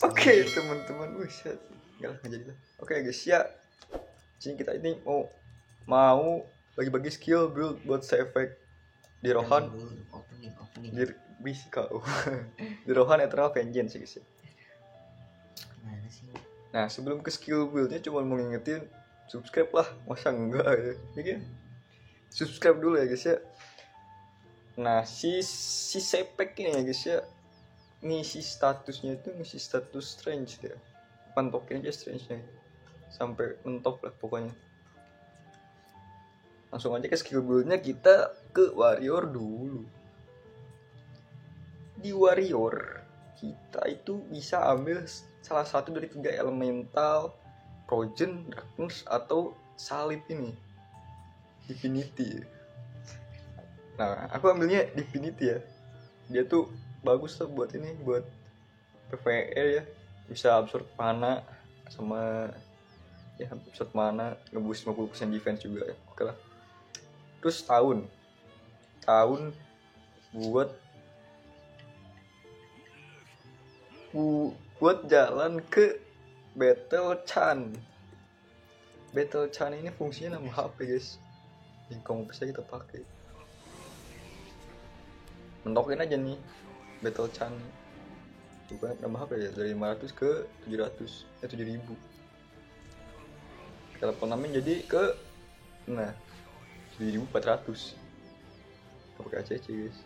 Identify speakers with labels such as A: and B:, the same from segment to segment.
A: Oke teman-teman, buset, nggak jadi lah. Oke guys ya, sini kita ini mau bagi-bagi skill build buat efek di Rohan,
B: opening
A: di bis kau di Rohan Eternal Vengeance guys ya.
B: Mana sih?
A: Nah sebelum ke skill buildnya cuma mau ngingetin subscribe lah, masa enggak ya kan? Subscribe dulu ya guys ya. Nah si sepek ini ya guys ya, ngisi statusnya itu ngisi status strange dia, pantokin aja strange nya sampai mentok lah pokoknya. Langsung aja ke skill buildnya, kita ke warrior dulu. Di warrior kita itu bisa ambil salah satu dari 3 elemental, Trojan, Darkness, atau salib ini, Divinity. Nah aku ambilnya Divinity ya, dia tuh bagus tuh buat ini, buat PvE ya, bisa absorb mana sama ya absorb mana, ngeboost 50% defense juga ya. Oke lah. Terus tahun buat jalan ke Battle Chan. Battle Chan ini fungsinya nambah HP guys, ingkong bisa kita pakai, mentokin aja nih Battle Chan juga nambah HP ya, dari 500 ke 700 7000. Kita teleponamin jadi ke 7400. Kita pakai ACC guys.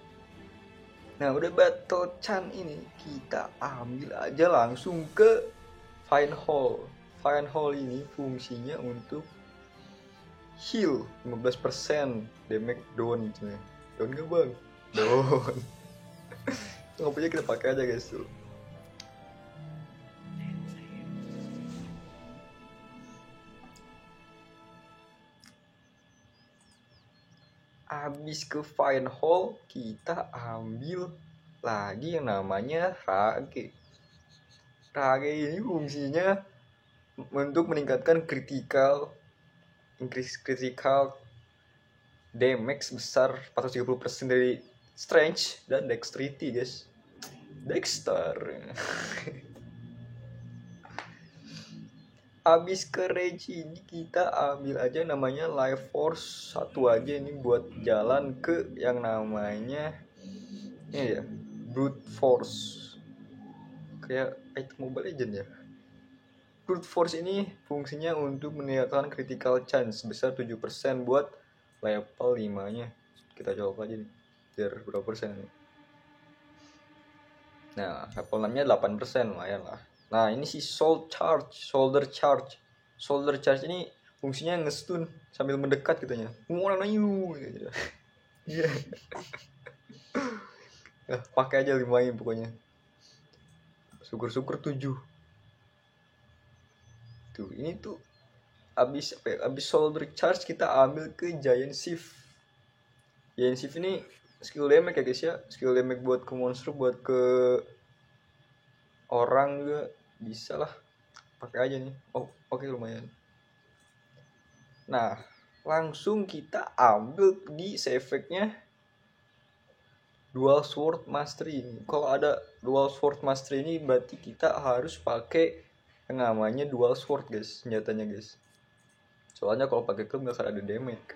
A: Nah udah Battle Chan ini, kita ambil aja langsung ke Fine Hall. Fine Hall ini fungsinya untuk heal 15% damage down gitu ya. Down gak bang? Down. Ngapain kita pakai aja guys tuh. Abis ke Fine Hall, kita ambil lagi yang namanya Rage. Rage ini fungsinya untuk meningkatkan increase critical damage sebesar 430% dari strength dan dexterity guys. Dexter. Abis ke rage ini kita ambil aja namanya life force satu aja ini buat jalan ke yang namanya ini ya, brute force, kayak item Mobile Legend ya. Brute force ini fungsinya untuk meningkatkan critical chance sebesar 7% buat level 5 nya. Kita coba aja nih biar berapa persen nih. Nah level 6 nya 8%, lumayan lah. Nah ini si shoulder charge ini fungsinya nge-stun sambil mendekat katanya. Mana you gitu. Iya. Nah, pakai aja 5 pokoknya. Syukur-syukur 7. Tuh, ini tuh abis shoulder charge kita ambil ke Giant Shift. Giant Shift ini skill damage ya guys ya. Skill damage buat ke monster, buat ke orang juga bisa lah, pakai aja nih. Oke, lumayan. Nah langsung kita ambil di efeknya Dual Sword Mastery ini. Kalau ada Dual Sword Mastery ini berarti kita harus pakai yang namanya Dual Sword guys, senjatanya guys. Soalnya kalau pakai klub nggak akan ada damage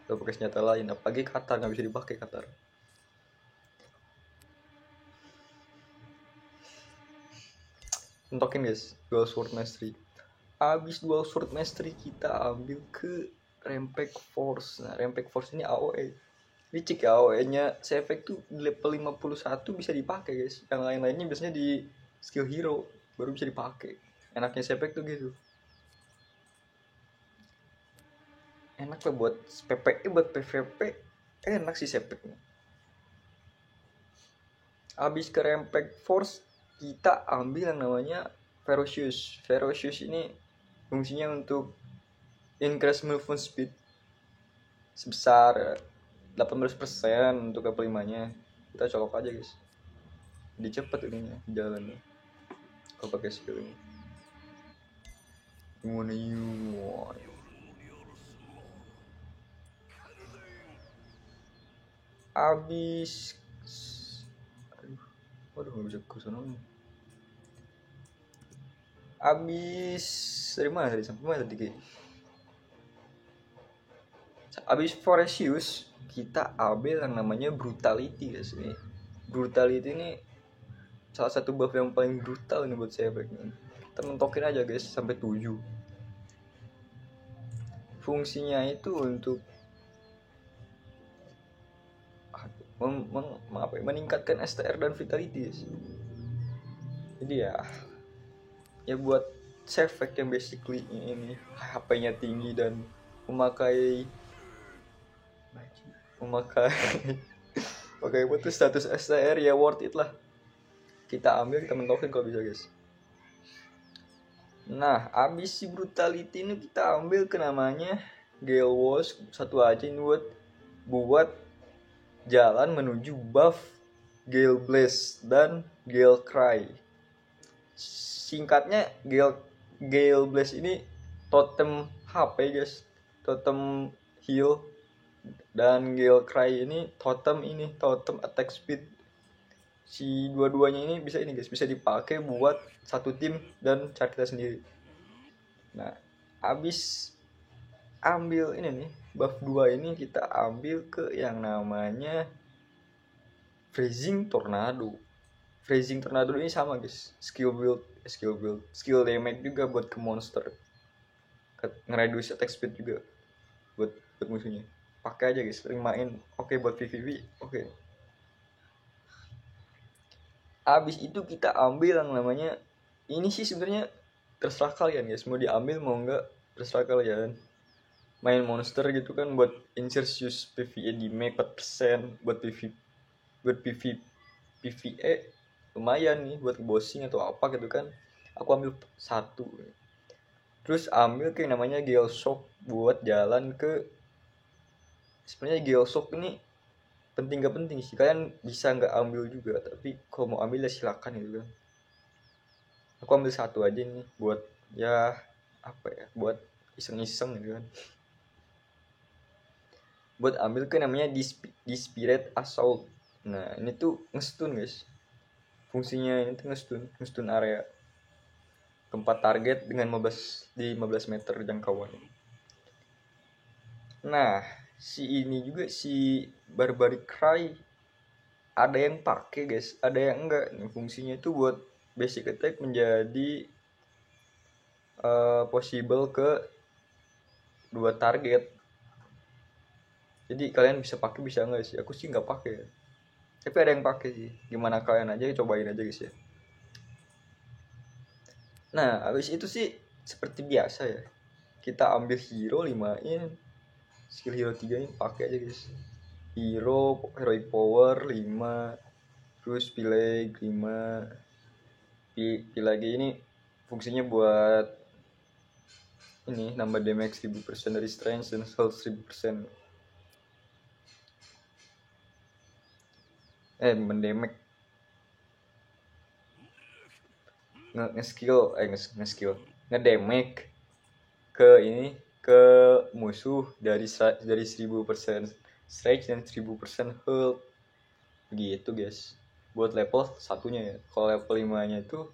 A: kalau pakai senjata lain, apalagi Katar nggak bisa dipakai Katar. Entokin guys, Dual Sword Mastery. Abis Dual Sword Mastery kita ambil ke Rampage Force. Nah Rampage Force ini AOE. Ini cek ya, AOE-nya Sefek tuh di level 51 bisa dipakai guys. Yang lain-lainnya biasanya di skill hero baru bisa dipakai. Enaknya Sefek tuh gitu. Enak lah buat PvE, buat PvP enak sih Sefeknya. Abis ke Rampage Force kita ambil yang namanya Ferocious. Ferocious ini fungsinya untuk increase movement speed sebesar 18% untuk level 5 nya. Kita colok aja guys, jadi cepet ininya jalannya kalau pakai skill ini. Gimana you? Abis waduh nggak bisa ke sana nih. Abis dari mana tadi, sampai mana tadi? Abis Foresius kita ambil yang namanya brutality guys. Ini brutality ini salah satu buff yang paling brutal nih buat saya ini. Kita mentokin aja guys sampai 7. Fungsinya itu untuk meningkatkan STR dan vitality guys. Jadi ya buat Servec yang basically ini HP-nya tinggi dan memakai apa tuh status STR, ya worth it lah. Kita ambil, kita mentokin kalau bisa guys. Nah, abis si brutality ini kita ambil ke namanya Gale Wash, satu aja ini buat jalan menuju buff Gale Blaze dan Gale Cry. Singkatnya Gale Blaze ini totem HP guys, totem heal, dan Gale Cry ini totem attack speed. Si dua-duanya ini bisa dipakai buat satu tim dan cara kita sendiri. Nah, abis ambil ini nih buff 2 ini, kita ambil ke yang namanya Freezing Tornado. Freezing Tornado ini sama guys, skill damage juga buat ke monster, nge-reduce attack speed juga buat musuhnya. Pakai aja guys, sering main. Oke, buat PvP oke. Abis itu kita ambil yang namanya, ini sih sebenarnya terserah kalian guys, mau diambil mau enggak terserah kalian. Main monster gitu kan buat Insertius PvE di make 4%, buat PvE lumayan nih buat bossing atau apa gitu kan. Aku ambil 1. Terus ambil kayak namanya Gale Shock buat jalan ke, sebenarnya Gale Shock ini penting gak penting sih, kalian bisa nggak ambil juga, tapi kalau mau ambil ya silakan gitu kan. Aku ambil 1 aja nih buat buat iseng-iseng gitu kan. Buat ambil ke namanya Spirit Assault. Nah, ini tuh ngestun guys. Fungsinya ini tuh ngestun area tempat target dengan 15 meter jangkauan. Nah, si ini juga si Barbaric Cry ada yang pakai guys, ada yang enggak. Nih, fungsinya itu buat basic attack menjadi possible ke 2 target. Jadi kalian bisa pakai bisa enggak sih? Aku sih nggak pakai. Tapi ada yang pakai sih. Gimana kalian aja, cobain aja guys ya. Nah, habis itu sih seperti biasa ya. Kita ambil hero 5-in. Skill hero 3 ini pakai aja guys. Hero heroic power 5. Terus Plague 5. Plague ini fungsinya buat ini nambah damage 1000% dari strength dan health 1000%. Mendamage ngedamage ke ini ke musuh dari 1000% strength dan 1000% health gitu guys. Buat level 1-nya ya. Kalau level 5-nya itu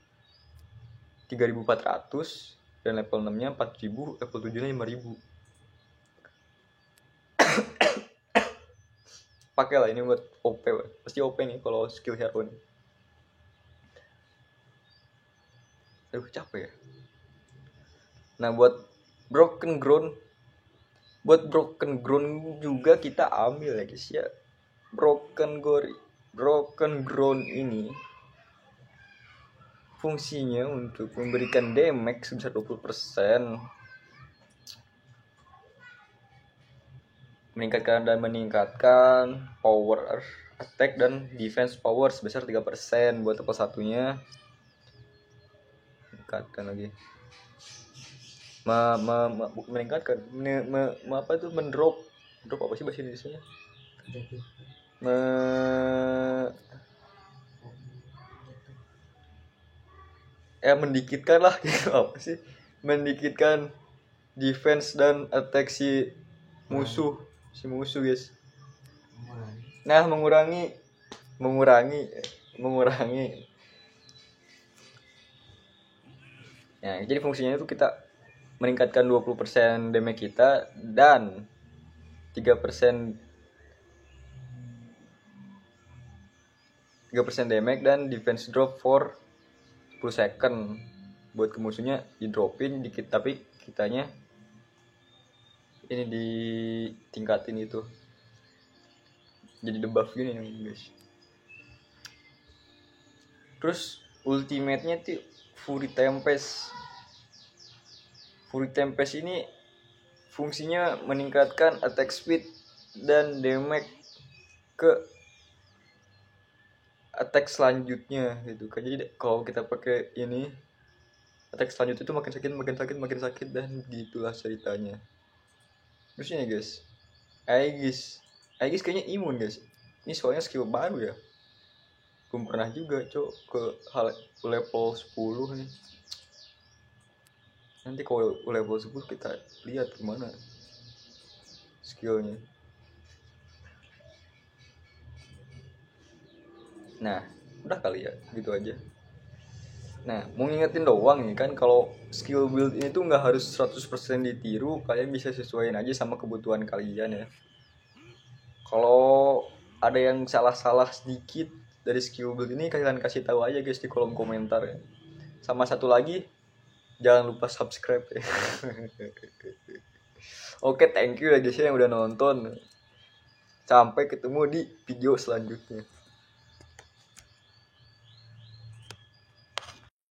A: 3400 dan level 6-nya 4000, level 7-nya 5000. Pakai lah ini buat OP, pasti OP nih kalau skill hero nih. Aduh capek ya. Nah, buat broken ground juga kita ambil ya guys ya. Broken ground ini fungsinya untuk memberikan damage sebesar 20%, meningkatkan power attack dan defense power sebesar 3% buat level 1-nya. Meningkatkan lagi. Meningkatkan mendrop apa sih bahasa Indonesianya? Mendikitkan lah gitu. Apa sih? Mendikitkan defense dan attack si musuh guys. Nah, mengurangi Ya, jadi fungsinya itu kita meningkatkan 20% damage kita dan 3% damage dan defense drop for 10 second. Buat ke musuhnya di dropin dikit tapi kitanya ini ditingkatin itu. Jadi debuff gini guys. Terus ultimate-nya tuh Fury Tempest. Fury Tempest ini fungsinya meningkatkan attack speed dan damage ke attack selanjutnya gitu kan. Jadi kalau kita pakai ini attack selanjutnya itu makin sakit dan gitulah ceritanya. Terus ini guys, Aegis kayaknya imun guys. Ini soalnya skill baru ya. Belum pernah juga ke level 10 nih. Nanti kalau level 10 kita lihat gimana skillnya. Nah, udah kali ya, gitu aja. Nah, mau ngingetin doang nih kan kalau skill build ini tuh nggak harus 100% ditiru, kalian bisa sesuaiin aja sama kebutuhan kalian ya. Kalau ada yang salah-salah sedikit dari skill build ini, kalian kasih tahu aja guys di kolom komentar ya. Sama satu lagi, jangan lupa subscribe ya. Oke, thank you ya guys yang udah nonton. Sampai ketemu di video selanjutnya.